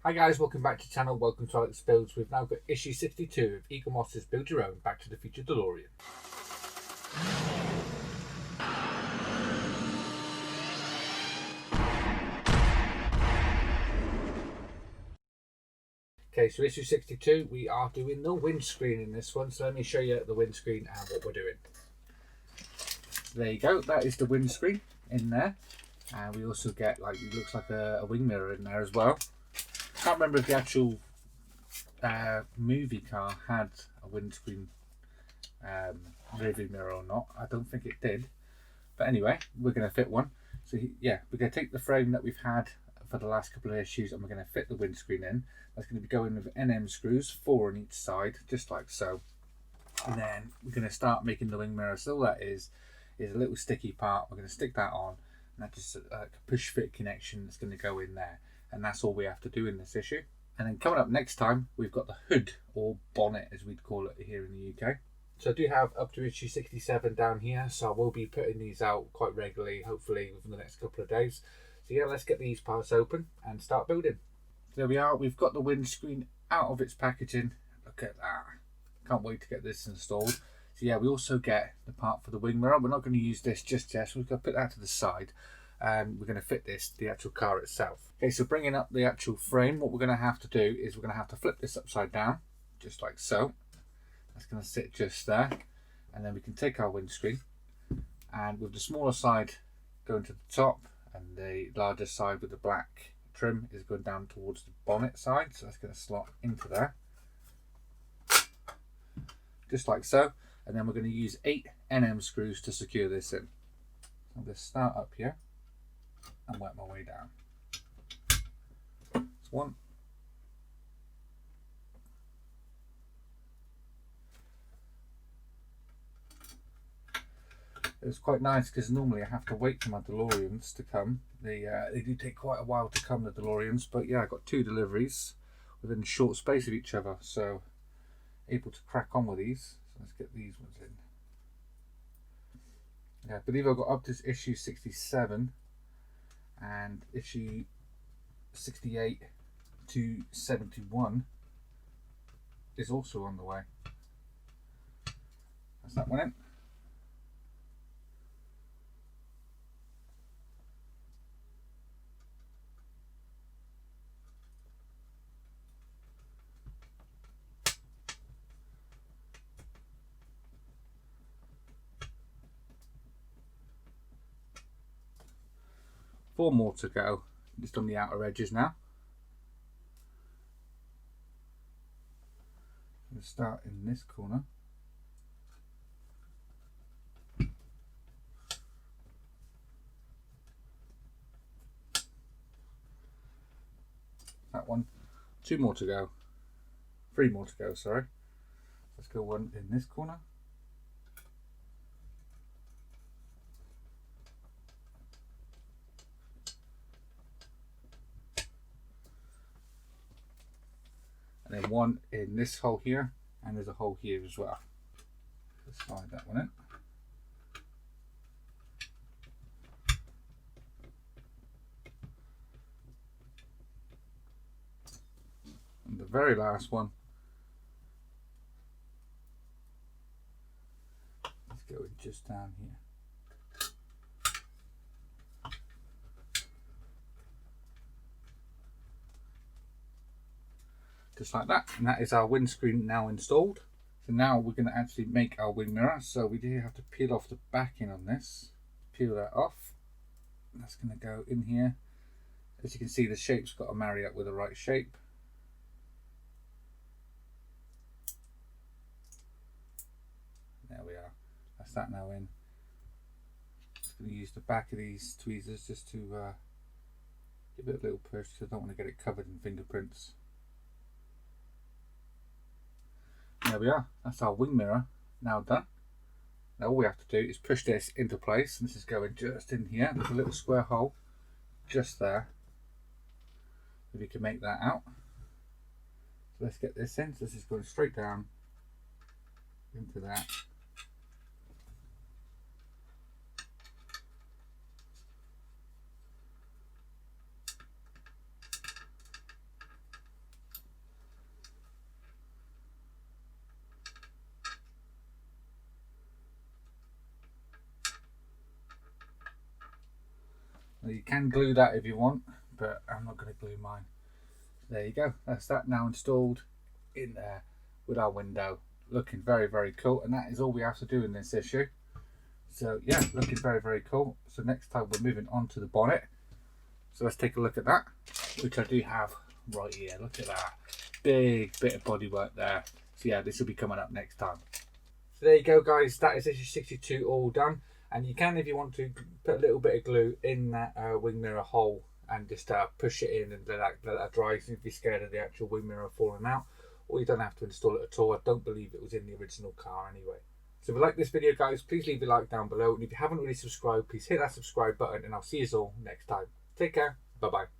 Hi guys, welcome back to the channel, welcome to Alex Builds. We've now got issue 62 of Eagle Moss's Build Your Own Back to the Future Delorean. Okay, so issue 62, we are doing the windscreen in this one, so let me show you the windscreen and what we're doing. There you go, that is the windscreen in there. And we also get, it looks like a wing mirror in there as well. Can't remember if the actual movie car had a windscreen rearview mirror or not. I don't think it did. But anyway, we're going to fit one. So yeah, we're going to take the frame that we've had for the last couple of issues and we're going to fit the windscreen in. That's going to be going with NM screws, 4 on each side, just like so. And then we're going to start making the wing mirror. So all that is a little sticky part. We're going to stick that on, and that's just a push fit connection that's going to go in there. And that's all we have to do in this issue. And then coming up next time, we've got the hood, or bonnet as we'd call it here in the UK. So I do have up to issue 67 down here, so I will be putting these out quite regularly, hopefully within the next couple of days. So yeah, let's get these parts open and start building. There we are, we've got the windscreen out of its packaging. Look at that. Can't wait to get this installed. So yeah, we also get the part for the wing mirror. We're not going to use this just yet, so we're going to put that to the side. And we're going to fit this to the actual car itself. Okay, so bringing up the actual frame, what we're going to have to do is we're going to have to flip this upside down, just like so. That's going to sit just there, and then we can take our windscreen, and with the smaller side going to the top and the larger side with the black trim is going down towards the bonnet side, so that's going to slot into there, just like so. And then we're going to use 8 NM screws to secure this in. I'm going to start up here and work my way down. That's 1. It was quite nice because normally I have to wait for my Deloreans to come. They do take quite a while to come, the Deloreans, but yeah, I got 2 deliveries within a short space of each other, so able to crack on with these. So let's get these ones in. Yeah, I believe I got up to issue 67, and issue 68 to 71 is also on the way. That's that one in. Four more to go, just on the outer edges now. We'll start in this corner. That one. 2 more to go. 3 more to go, sorry. Let's go one in this corner. And then one in this hole here, and there's a hole here as well. Let's slide that one in. And the very last one, let's go in just down here. Just like that, and that is our windscreen now installed. So now we're going to actually make our wing mirror. So we do have to peel off the backing on this. Peel that off. That's going to go in here. As you can see, the shape's got to marry up with the right shape. There we are. That's that now in. Just going to use the back of these tweezers just to give it a little push because I don't want to get it covered in fingerprints. There we are, that's our wing mirror now done. Now all we have to do is push this into place, and this is going just in here. There's a little square hole just there, if you can make that out. So let's get this in. So this is going straight down into that. Now you can glue that if you want, but I'm not going to glue mine. There you go. That's that now installed in there with our window. Looking very, very cool. And that is all we have to do in this issue. So yeah, looking very, very cool. So next time we're moving on to the bonnet. So let's take a look at that, which I do have right here. Look at that. Big bit of bodywork there. So yeah, this will be coming up next time. So there you go, guys. That is issue 62 all done. And you can, if you want to, put a little bit of glue in that wing mirror hole and just push it in and let that dry. So if you're scared of the actual wing mirror falling out, or you don't have to install it at all. I don't believe it was in the original car anyway. So if you like this video, guys, please leave a like down below. And if you haven't already subscribed, please hit that subscribe button, and I'll see you all next time. Take care. Bye-bye.